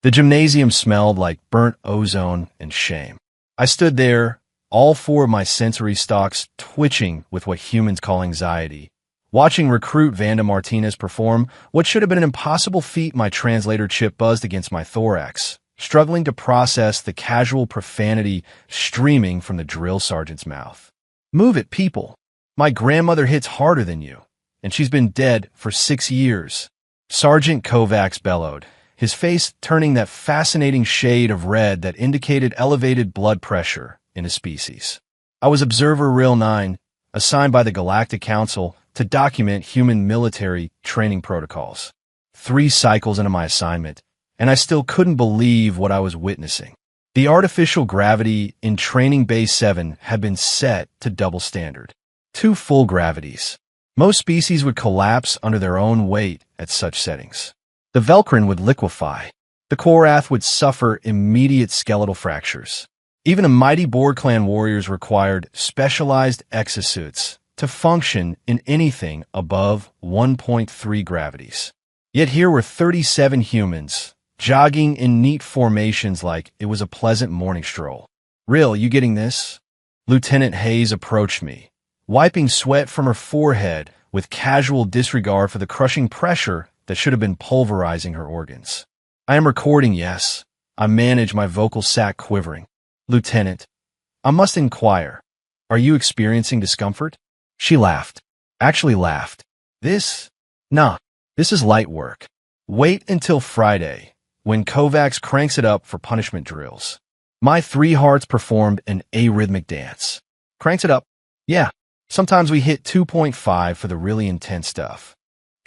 The gymnasium smelled like burnt ozone and shame. I stood there, all four of my sensory stalks twitching with what humans call anxiety, watching recruit Vanda Martinez perform what should have been an impossible feat. My translator chip buzzed against my thorax, struggling to process the casual profanity streaming from the drill sergeant's mouth. "Move it, people. My grandmother hits harder than you, and she's been dead for 6 years." Sergeant Kovacs bellowed, his face turning that fascinating shade of red that indicated elevated blood pressure in a species. I was Observer Real 9, assigned by the Galactic Council to document human military training protocols. 3 cycles into my assignment, and I still couldn't believe what I was witnessing. The artificial gravity in Training Base 7 had been set to double standard. 2 full gravities. Most species would collapse under their own weight at such settings. The Velcrin would liquefy. The Korath would suffer immediate skeletal fractures. Even the mighty Borg clan warriors required specialized exosuits to function in anything above 1.3 gravities. Yet here were 37 humans, jogging in neat formations like it was a pleasant morning stroll. "Real, you getting this?" Lieutenant Hayes approached me, wiping sweat from her forehead with casual disregard for the crushing pressure that should have been pulverizing her organs. "I am recording, yes." I managed my vocal sac quivering. "Lieutenant, I must inquire. Are you experiencing discomfort?" She laughed. Actually laughed. Nah, this is light work. Wait until Friday, when Kovacs cranks it up for punishment drills." My 3 hearts performed an arrhythmic dance. "Cranks it up? Yeah. Sometimes we hit 2.5 for the really intense stuff."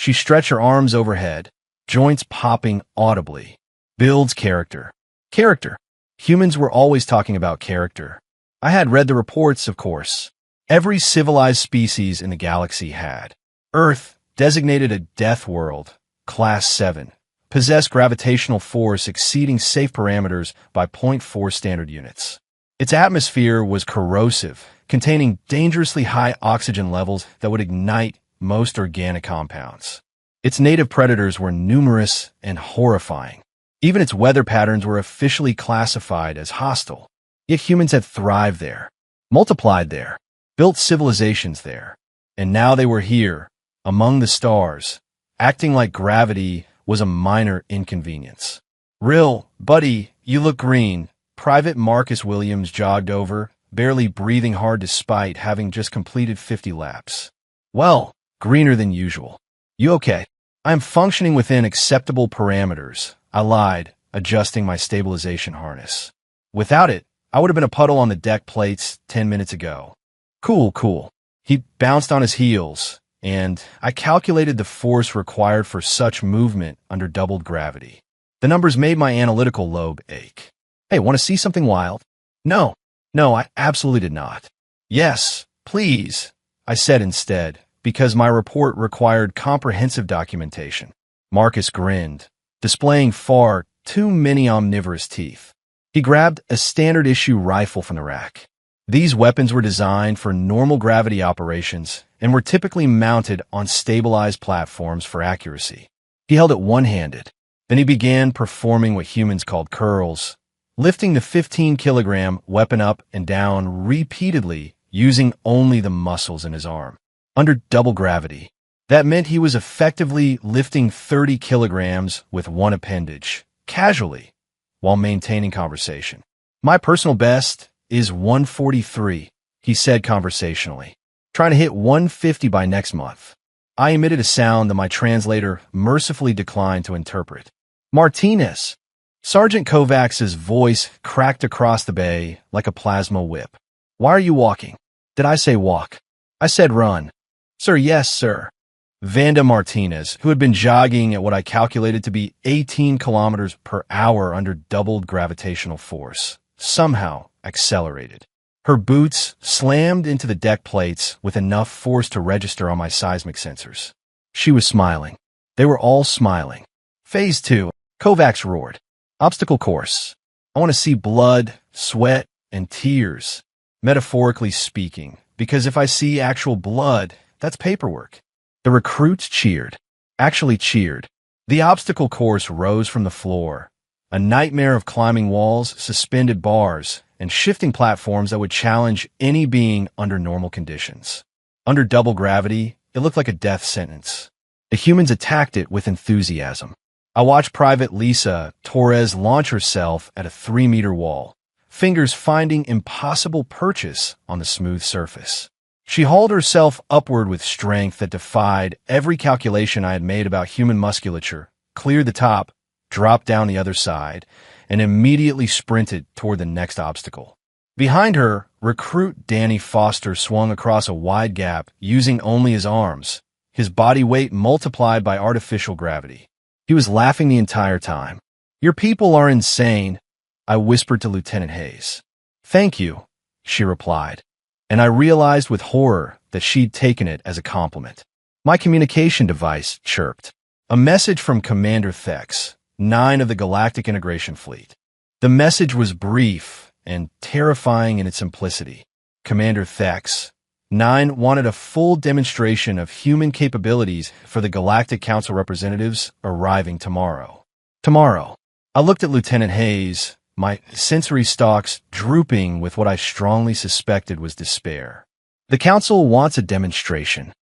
She stretched her arms overhead, joints popping audibly. "Builds character." Character. Humans were always talking about character. I had read the reports, of course. Every civilized species in the galaxy had. Earth, designated a death world, Class 7, possessed gravitational force exceeding safe parameters by 0.4 standard units. Its atmosphere was corrosive, containing dangerously high oxygen levels that would ignite most organic compounds. Its native predators were numerous and horrifying. Even its weather patterns were officially classified as hostile. Yet humans had thrived there, multiplied there, built civilizations there. And now they were here, among the stars, acting like gravity was a minor inconvenience. "Real, buddy, you look green." Private Marcus Williams jogged over, barely breathing hard despite having just completed 50 laps. "Well, greener than usual." "You okay?" "I am functioning within acceptable parameters," I lied, adjusting my stabilization harness. "Without it, I would have been a puddle on the deck plates 10 minutes ago." Cool. He bounced on his heels, and I calculated the force required for such movement under doubled gravity. The numbers made my analytical lobe ache. "Hey, want to see something wild?" No, I absolutely did not." "Yes, please," I said instead, because my report required comprehensive documentation. Marcus grinned, displaying far too many omnivorous teeth. He grabbed a standard-issue rifle from the rack. These weapons were designed for normal gravity operations and were typically mounted on stabilized platforms for accuracy. He held it one-handed. Then he began performing what humans called curls, lifting the 15-kilogram weapon up and down repeatedly using only the muscles in his arm. Under double gravity, that meant he was effectively lifting 30 kilograms with one appendage, casually, while maintaining conversation. "My personal best is 143, he said conversationally. "Trying to hit 150 by next month." I emitted a sound that my translator mercifully declined to interpret. "Martinez." Sergeant Kovacs's voice cracked across the bay like a plasma whip. "Why are you walking?" "Did I say walk?" "I said run." "Sir, yes, sir." Vanda Martinez, who had been jogging at what I calculated to be 18 kilometers per hour under doubled gravitational force, somehow accelerated. Her boots slammed into the deck plates with enough force to register on my seismic sensors. She was smiling. They were all smiling. "Phase 2, Kovacs roared. Obstacle course. I want to see blood, sweat, and tears, metaphorically speaking, because if I see actual blood, that's paperwork." The recruits cheered. Actually cheered. The obstacle course rose from the floor, A nightmare of climbing walls, suspended bars, and shifting platforms that would challenge any being under normal conditions. Under double gravity, it looked like a death sentence. The humans attacked it with enthusiasm. I watched Private Lisa Torres launch herself at a 3-meter wall, fingers finding impossible purchase on the smooth surface. She hauled herself upward with strength that defied every calculation I had made about human musculature, cleared the top, dropped down the other side, and immediately sprinted toward the next obstacle. Behind her, recruit Danny Foster swung across a wide gap using only his arms, his body weight multiplied by artificial gravity. He was laughing the entire time. "Your people are insane," I whispered to Lieutenant Hayes. "Thank you," she replied, and I realized with horror that she'd taken it as a compliment. My communication device chirped. A message from Commander Thex, 9 of the Galactic Integration Fleet. The message was brief and terrifying in its simplicity. Commander Thex, 9 wanted a full demonstration of human capabilities for the Galactic Council representatives arriving tomorrow. Tomorrow. I looked at Lieutenant Hayes, my sensory stalks drooping with what I strongly suspected was despair. "The Council wants a demonstration."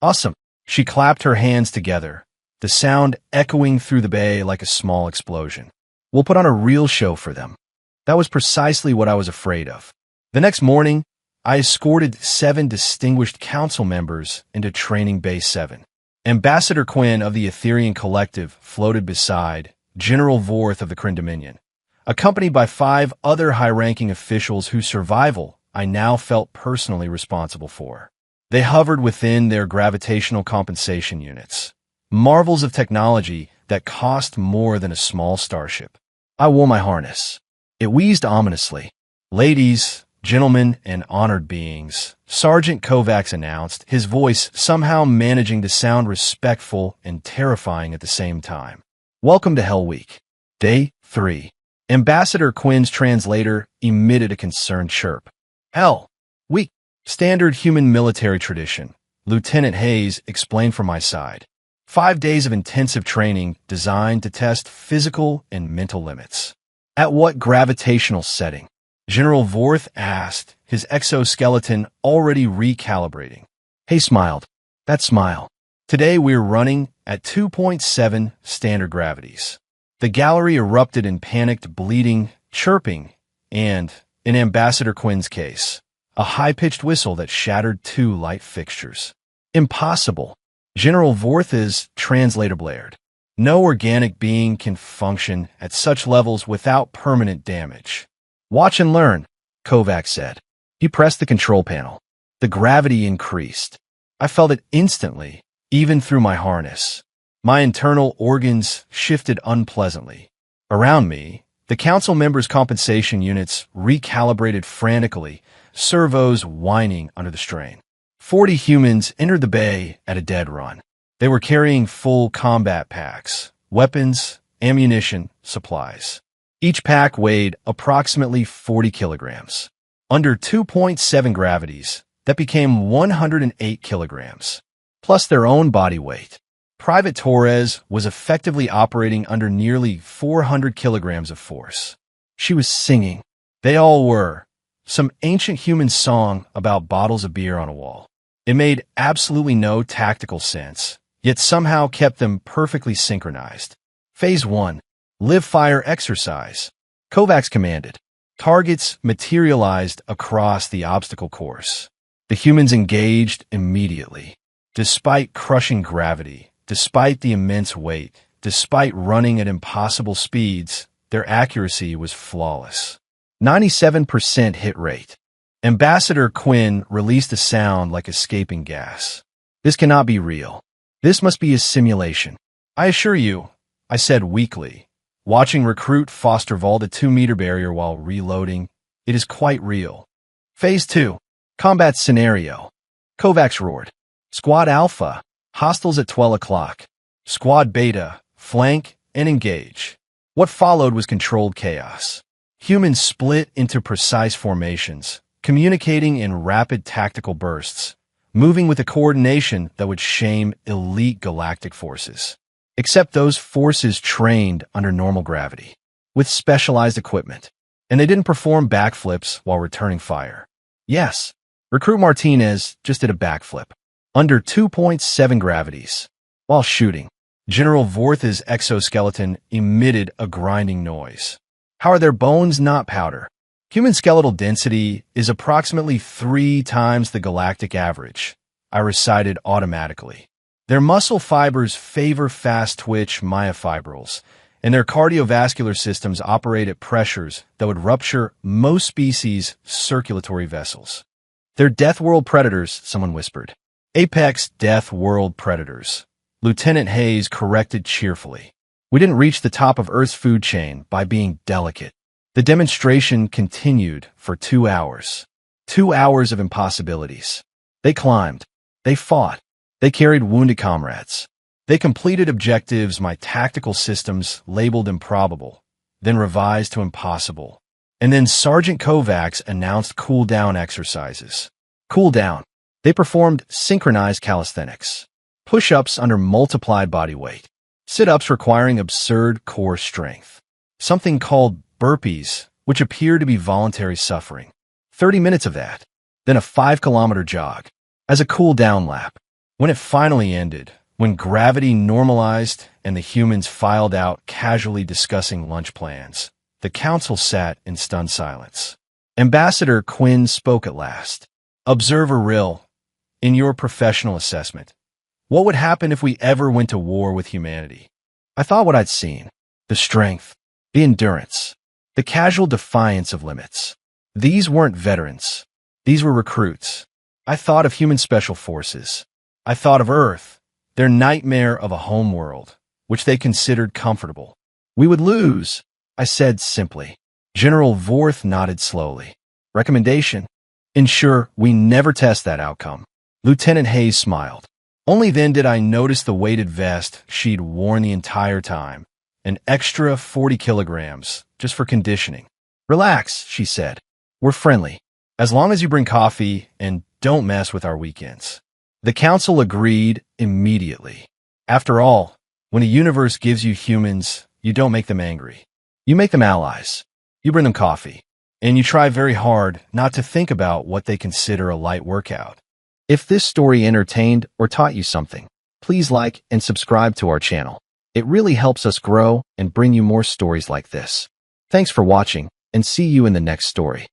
"Awesome." She clapped her hands together, the sound echoing through the bay like a small explosion. "We'll put on a real show for them." That was precisely what I was afraid of. The next morning, I escorted 7 distinguished council members into Training Base 7. Ambassador Quinn of the Etherian Collective floated beside General Vorth of the Kryn Dominion, accompanied by 5 other high-ranking officials whose survival I now felt personally responsible for. They hovered within their gravitational compensation units, marvels of technology that cost more than a small starship. I wore my harness. It wheezed ominously. "Ladies, gentlemen, and honored beings," Sergeant Kovacs announced, his voice somehow managing to sound respectful and terrifying at the same time. "Welcome to Hell Week. Day 3. Ambassador Quinn's translator emitted a concerned chirp. "Hell Week. Standard human military tradition," Lieutenant Hayes explained from my side. 5 days of intensive training designed to test physical and mental limits. "At what gravitational setting?" General Vorth asked, his exoskeleton already recalibrating. Hay smiled. That smile. "Today we're running at 2.7 standard gravities." The gallery erupted in panicked bleating, chirping, and, in Ambassador Quinn's case, a high-pitched whistle that shattered 2 light fixtures. "Impossible," General Vorth's translator blared. "No organic being can function at such levels without permanent damage." "Watch and learn," Kovacs said. He pressed the control panel. The gravity increased. I felt it instantly, even through my harness. My internal organs shifted unpleasantly. Around me, the council members' compensation units recalibrated frantically, servos whining under the strain. 40 humans entered the bay at a dead run. They were carrying full combat packs, weapons, ammunition, supplies. Each pack weighed approximately 40 kilograms. Under 2.7 gravities, that became 108 kilograms, plus their own body weight. Private Torres was effectively operating under nearly 400 kilograms of force. She was singing. They all were. Some ancient human song about bottles of beer on a wall. It made absolutely no tactical sense, yet somehow kept them perfectly synchronized. Phase 1. Live fire exercise. Kovacs commanded. Targets materialized across the obstacle course. The humans engaged immediately. Despite crushing gravity, despite the immense weight, despite running at impossible speeds, their accuracy was flawless. 97% hit rate. Ambassador Quinn released a sound like escaping gas. "This cannot be real. This must be a simulation." "I assure you," I said weakly, watching recruit Foster vault a 2-meter barrier while reloading, "it is quite real." Phase 2. Combat scenario. Kovacs roared. Squad Alpha. Hostiles at 12 o'clock. Squad Beta. Flank and engage. What followed was controlled chaos. Humans split into precise formations, communicating in rapid tactical bursts, moving with a coordination that would shame elite galactic forces. Except those forces trained under normal gravity. with specialized equipment. And they didn't perform backflips while returning fire. Yes, Recruit Martinez just did a backflip, under 2.7 gravities, while shooting. General Vorth's exoskeleton emitted a grinding noise. How are their bones not powder? Human skeletal density is approximately 3 times the galactic average, I recited automatically. Their muscle fibers favor fast-twitch myofibrils, and their cardiovascular systems operate at pressures that would rupture most species' circulatory vessels. They're Death World predators, someone whispered. Apex Death World predators. Lieutenant Hayes corrected cheerfully. We didn't reach the top of Earth's food chain by being delicate. The demonstration continued for 2 hours. 2 hours of impossibilities. They climbed. They fought. They carried wounded comrades. They completed objectives my tactical systems labeled improbable, then revised to impossible. And then Sergeant Kovacs announced cool-down exercises. Cool-down. They performed synchronized calisthenics. Push-ups under multiplied body weight. Sit-ups requiring absurd core strength. Something called burpees, which appeared to be voluntary suffering. 30 minutes of that. Then a 5-kilometer jog. As a cool-down lap. When it finally ended, when gravity normalized and the humans filed out casually discussing lunch plans, the council sat in stunned silence. Ambassador Quinn spoke at last. Observer Rill, in your professional assessment, what would happen if we ever went to war with humanity? I thought what I'd seen. The strength, the endurance, the casual defiance of limits. These weren't veterans. These were recruits. I thought of human special forces. I thought of Earth, their nightmare of a home world, which they considered comfortable. We would lose, I said simply. General Vorth nodded slowly. Recommendation? Ensure we never test that outcome. Lieutenant Hayes smiled. Only then did I notice the weighted vest she'd worn the entire time. An extra 40 kilograms, just for conditioning. Relax, she said. We're friendly. As long as you bring coffee and don't mess with our weekends. The council agreed immediately. After all, when a universe gives you humans, you don't make them angry. You make them allies. You bring them coffee. And you try very hard not to think about what they consider a light workout. If this story entertained or taught you something, please like and subscribe to our channel. It really helps us grow and bring you more stories like this. Thanks for watching, and see you in the next story.